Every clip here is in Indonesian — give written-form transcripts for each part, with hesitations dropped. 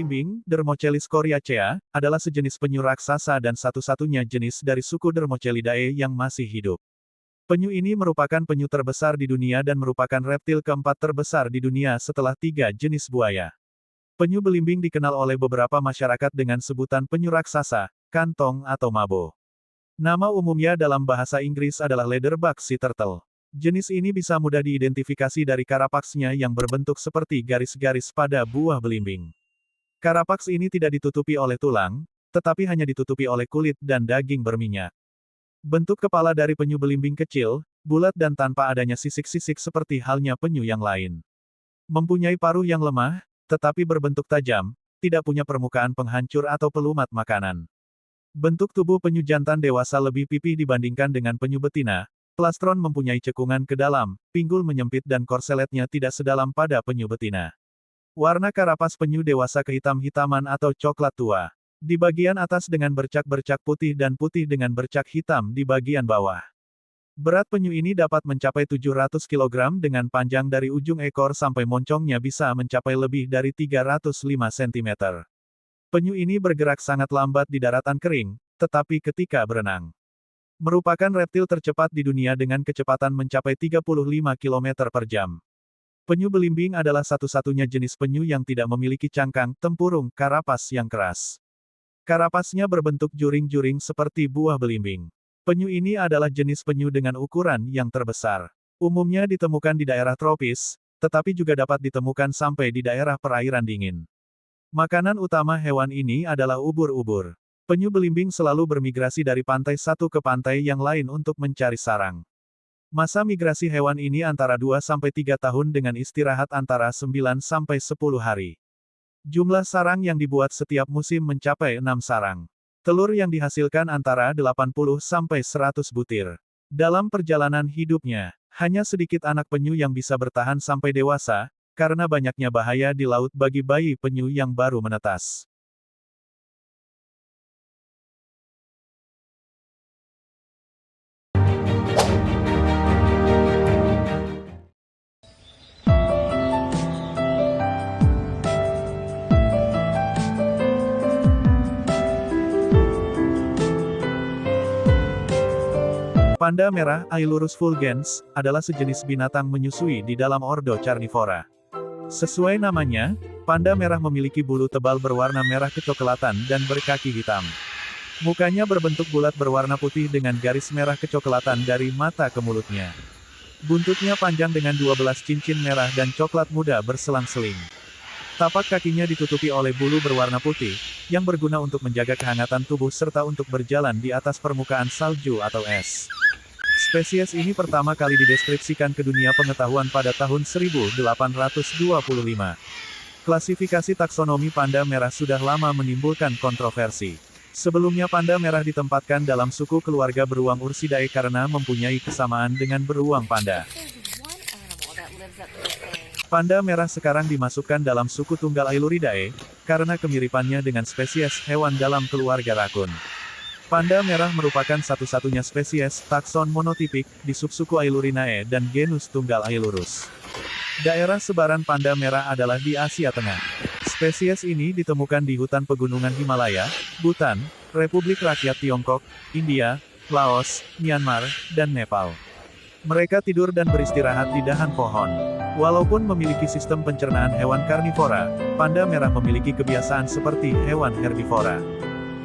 belimbing, Dermochelis coriacea, adalah sejenis penyu raksasa dan satu-satunya jenis dari suku Dermochelidae yang masih hidup. Penyu ini merupakan penyu terbesar di dunia dan merupakan reptil keempat terbesar di dunia setelah 3 jenis buaya. Penyu belimbing dikenal oleh beberapa masyarakat dengan sebutan penyu raksasa, kantong atau mabo. Nama umumnya dalam bahasa Inggris adalah leatherback sea turtle. Jenis ini bisa mudah diidentifikasi dari karapaksnya yang berbentuk seperti garis-garis pada buah belimbing. Karapaks ini tidak ditutupi oleh tulang, tetapi hanya ditutupi oleh kulit dan daging berminyak. Bentuk kepala dari penyu belimbing kecil, bulat dan tanpa adanya sisik-sisik seperti halnya penyu yang lain. Mempunyai paruh yang lemah, tetapi berbentuk tajam, tidak punya permukaan penghancur atau pelumat makanan. Bentuk tubuh penyu jantan dewasa lebih pipih dibandingkan dengan penyu betina. Plastron mempunyai cekungan ke dalam, pinggul menyempit dan korseletnya tidak sedalam pada penyu betina. Warna karapas penyu dewasa kehitam-hitaman atau coklat tua. Di bagian atas dengan bercak-bercak putih dan putih dengan bercak hitam di bagian bawah. Berat penyu ini dapat mencapai 700 kg dengan panjang dari ujung ekor sampai moncongnya bisa mencapai lebih dari 305 cm. Penyu ini bergerak sangat lambat di daratan kering, tetapi ketika berenang. Merupakan reptil tercepat di dunia dengan kecepatan mencapai 35 km per jam. Penyu belimbing adalah satu-satunya jenis penyu yang tidak memiliki cangkang, tempurung, karapas yang keras. Karapasnya berbentuk juring-juring seperti buah belimbing. Penyu ini adalah jenis penyu dengan ukuran yang terbesar. Umumnya ditemukan di daerah tropis, tetapi juga dapat ditemukan sampai di daerah perairan dingin. Makanan utama hewan ini adalah ubur-ubur. Penyu belimbing selalu bermigrasi dari pantai satu ke pantai yang lain untuk mencari sarang. Masa migrasi hewan ini antara 2-3 tahun dengan istirahat antara 9-10 hari. Jumlah sarang yang dibuat setiap musim mencapai 6 sarang. Telur yang dihasilkan antara 80-100 butir. Dalam perjalanan hidupnya, hanya sedikit anak penyu yang bisa bertahan sampai dewasa, karena banyaknya bahaya di laut bagi bayi penyu yang baru menetas. Panda merah, Ailurus fulgens, adalah sejenis binatang menyusui di dalam ordo Carnivora. Sesuai namanya, panda merah memiliki bulu tebal berwarna merah kecoklatan dan berkaki hitam. Mukanya berbentuk bulat berwarna putih dengan garis merah kecoklatan dari mata ke mulutnya. Buntutnya panjang dengan 12 cincin merah dan coklat muda berselang-seling. Tapak kakinya ditutupi oleh bulu berwarna putih, yang berguna untuk menjaga kehangatan tubuh serta untuk berjalan di atas permukaan salju atau es. Spesies ini pertama kali dideskripsikan ke dunia pengetahuan pada tahun 1825. Klasifikasi taksonomi panda merah sudah lama menimbulkan kontroversi. Sebelumnya panda merah ditempatkan dalam suku keluarga beruang Ursidae karena mempunyai kesamaan dengan beruang panda. Panda merah sekarang dimasukkan dalam suku tunggal Ailuridae, karena kemiripannya dengan spesies hewan dalam keluarga rakun. Panda merah merupakan satu-satunya spesies takson monotipik di subsuku Ailurinae dan genus tunggal Ailurus. Daerah sebaran panda merah adalah di Asia Tengah. Spesies ini ditemukan di hutan pegunungan Himalaya, Bhutan, Republik Rakyat Tiongkok, India, Laos, Myanmar, dan Nepal. Mereka tidur dan beristirahat di dahan pohon. Walaupun memiliki sistem pencernaan hewan karnivora, panda merah memiliki kebiasaan seperti hewan herbivora.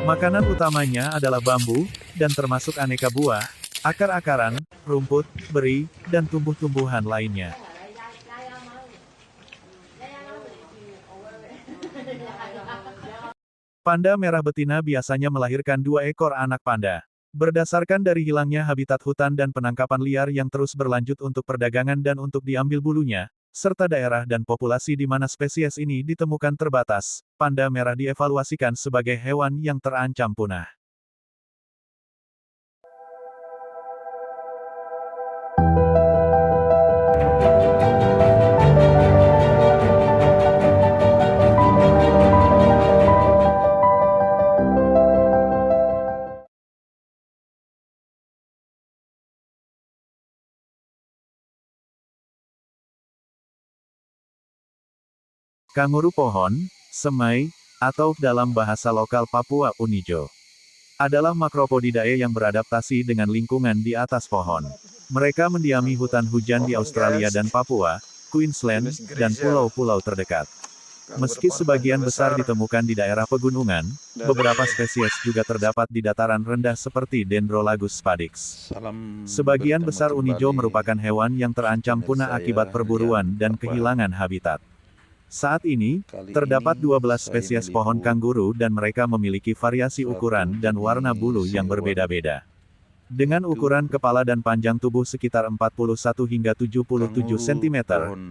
Makanan utamanya adalah bambu, dan termasuk aneka buah, akar-akaran, rumput, beri, dan tumbuh-tumbuhan lainnya. Panda merah betina biasanya melahirkan 2 ekor anak panda. Berdasarkan dari hilangnya habitat hutan dan penangkapan liar yang terus berlanjut untuk perdagangan dan untuk diambil bulunya, serta daerah dan populasi di mana spesies ini ditemukan terbatas, panda merah dievaluasikan sebagai hewan yang terancam punah. Kanguru pohon, semai, atau dalam bahasa lokal Papua Unijo, adalah Macropodidae yang beradaptasi dengan lingkungan di atas pohon. Mereka mendiami hutan hujan di Australia dan Papua, Queensland, dan pulau-pulau terdekat. Meski sebagian besar ditemukan di daerah pegunungan, beberapa spesies juga terdapat di dataran rendah seperti Dendrolagus spadix. Sebagian besar Unijo merupakan hewan yang terancam punah akibat perburuan dan kehilangan habitat. Saat ini, terdapat 12 spesies pohon kangguru dan mereka memiliki variasi ukuran dan warna bulu yang berbeda-beda. Dengan ukuran kepala dan panjang tubuh sekitar 41 hingga 77 cm,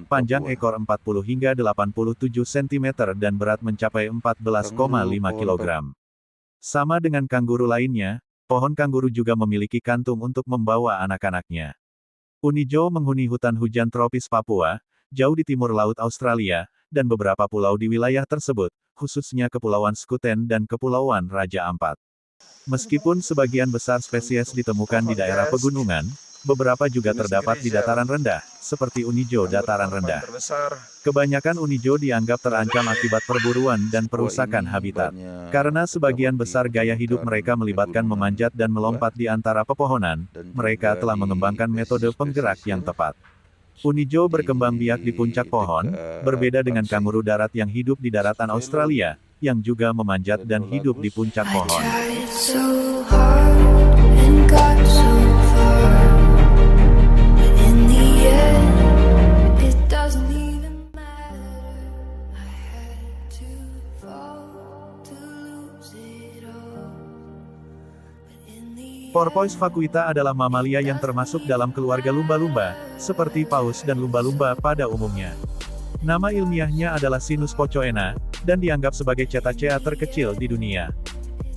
panjang ekor 40 hingga 87 cm dan berat mencapai 14,5 kg. Sama dengan kangguru lainnya, pohon kangguru juga memiliki kantung untuk membawa anak-anaknya. Unijo menghuni hutan hujan tropis Papua, jauh di timur laut Australia, dan beberapa pulau di wilayah tersebut, khususnya Kepulauan Skuten dan Kepulauan Raja Ampat. Meskipun sebagian besar spesies ditemukan di daerah pegunungan, beberapa juga terdapat di dataran rendah, seperti Unijo dataran rendah. Kebanyakan Unijo dianggap terancam akibat perburuan dan perusakan habitat. Karena sebagian besar gaya hidup mereka melibatkan memanjat dan melompat di antara pepohonan, mereka telah mengembangkan metode penggerak yang tepat. Unijo berkembang biak di puncak pohon, berbeda dengan kanguru darat yang hidup di daratan Australia, yang juga memanjat dan hidup di puncak pohon. Porpoise vacuita adalah mamalia yang termasuk dalam keluarga lumba-lumba, seperti paus dan lumba-lumba pada umumnya. Nama ilmiahnya adalah Sinus pocoena, dan dianggap sebagai cetacea terkecil di dunia.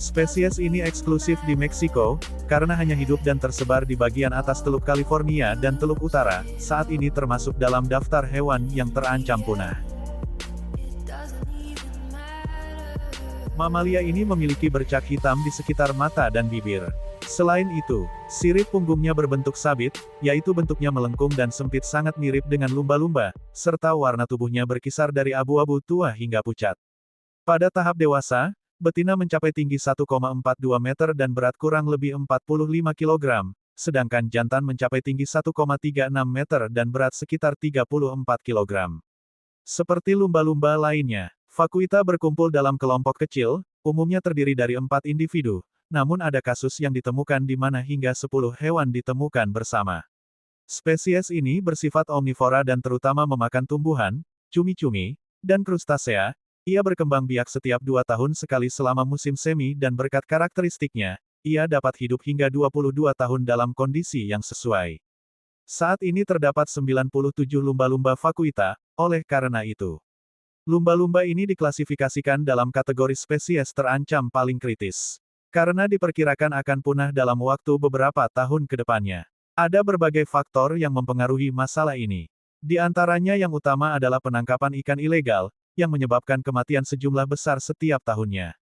Spesies ini eksklusif di Meksiko, karena hanya hidup dan tersebar di bagian atas Teluk California dan Teluk Utara, saat ini termasuk dalam daftar hewan yang terancam punah. Mamalia ini memiliki bercak hitam di sekitar mata dan bibir. Selain itu, sirip punggungnya berbentuk sabit, yaitu bentuknya melengkung dan sempit sangat mirip dengan lumba-lumba, serta warna tubuhnya berkisar dari abu-abu tua hingga pucat. Pada tahap dewasa, betina mencapai tinggi 1,42 meter dan berat kurang lebih 45 kg, sedangkan jantan mencapai tinggi 1,36 meter dan berat sekitar 34 kg. Seperti lumba-lumba lainnya, vacuita berkumpul dalam kelompok kecil, umumnya terdiri dari 4 individu. Namun ada kasus yang ditemukan di mana hingga 10 hewan ditemukan bersama. Spesies ini bersifat omnivora dan terutama memakan tumbuhan, cumi-cumi, dan krustasea. Ia berkembang biak setiap 2 tahun sekali selama musim semi dan berkat karakteristiknya, ia dapat hidup hingga 22 tahun dalam kondisi yang sesuai. Saat ini terdapat 97 lumba-lumba vacuita, oleh karena itu, lumba-lumba ini diklasifikasikan dalam kategori spesies terancam paling kritis. Karena diperkirakan akan punah dalam waktu beberapa tahun ke depannya. Ada berbagai faktor yang mempengaruhi masalah ini. Di antaranya yang utama adalah penangkapan ikan ilegal, yang menyebabkan kematian sejumlah besar setiap tahunnya.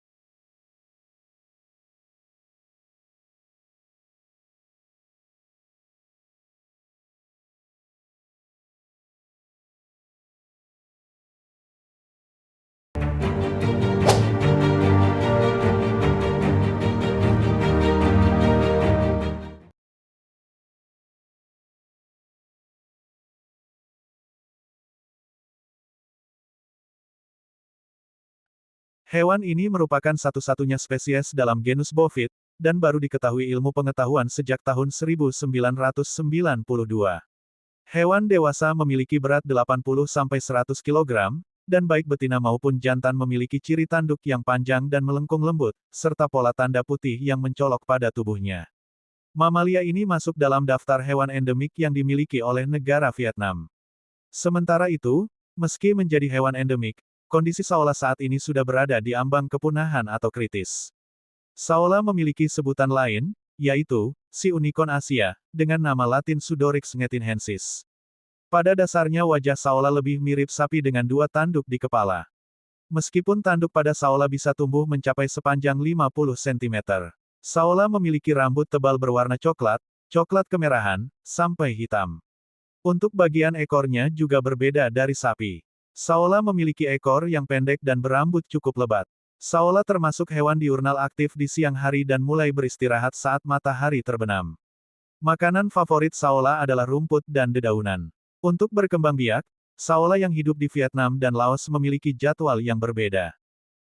Hewan ini merupakan satu-satunya spesies dalam genus Bovid, dan baru diketahui ilmu pengetahuan sejak tahun 1992. Hewan dewasa memiliki berat 80-100 kg, dan baik betina maupun jantan memiliki ciri tanduk yang panjang dan melengkung lembut, serta pola tanda putih yang mencolok pada tubuhnya. Mamalia ini masuk dalam daftar hewan endemik yang dimiliki oleh negara Vietnam. Sementara itu, meski menjadi hewan endemik, kondisi saola saat ini sudah berada di ambang kepunahan atau kritis. Saola memiliki sebutan lain, yaitu si unicorn Asia, dengan nama latin Pseudorix ngetinhensis. Pada dasarnya wajah saola lebih mirip sapi dengan 2 tanduk di kepala. Meskipun tanduk pada saola bisa tumbuh mencapai sepanjang 50 cm. Saola memiliki rambut tebal berwarna coklat, coklat kemerahan, sampai hitam. Untuk bagian ekornya juga berbeda dari sapi. Saola memiliki ekor yang pendek dan berambut cukup lebat. Saola termasuk hewan diurnal aktif di siang hari dan mulai beristirahat saat matahari terbenam. Makanan favorit saola adalah rumput dan dedaunan. Untuk berkembang biak, saola yang hidup di Vietnam dan Laos memiliki jadwal yang berbeda.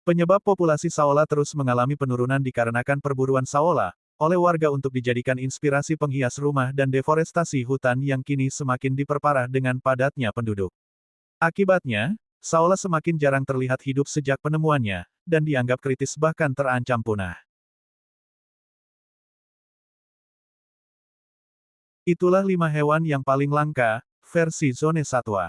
Penyebab populasi saola terus mengalami penurunan dikarenakan perburuan saola oleh warga untuk dijadikan inspirasi penghias rumah dan deforestasi hutan yang kini semakin diperparah dengan padatnya penduduk. Akibatnya, saola semakin jarang terlihat hidup sejak penemuannya, dan dianggap kritis bahkan terancam punah. Itulah 5 hewan yang paling langka, versi Zone Satwa.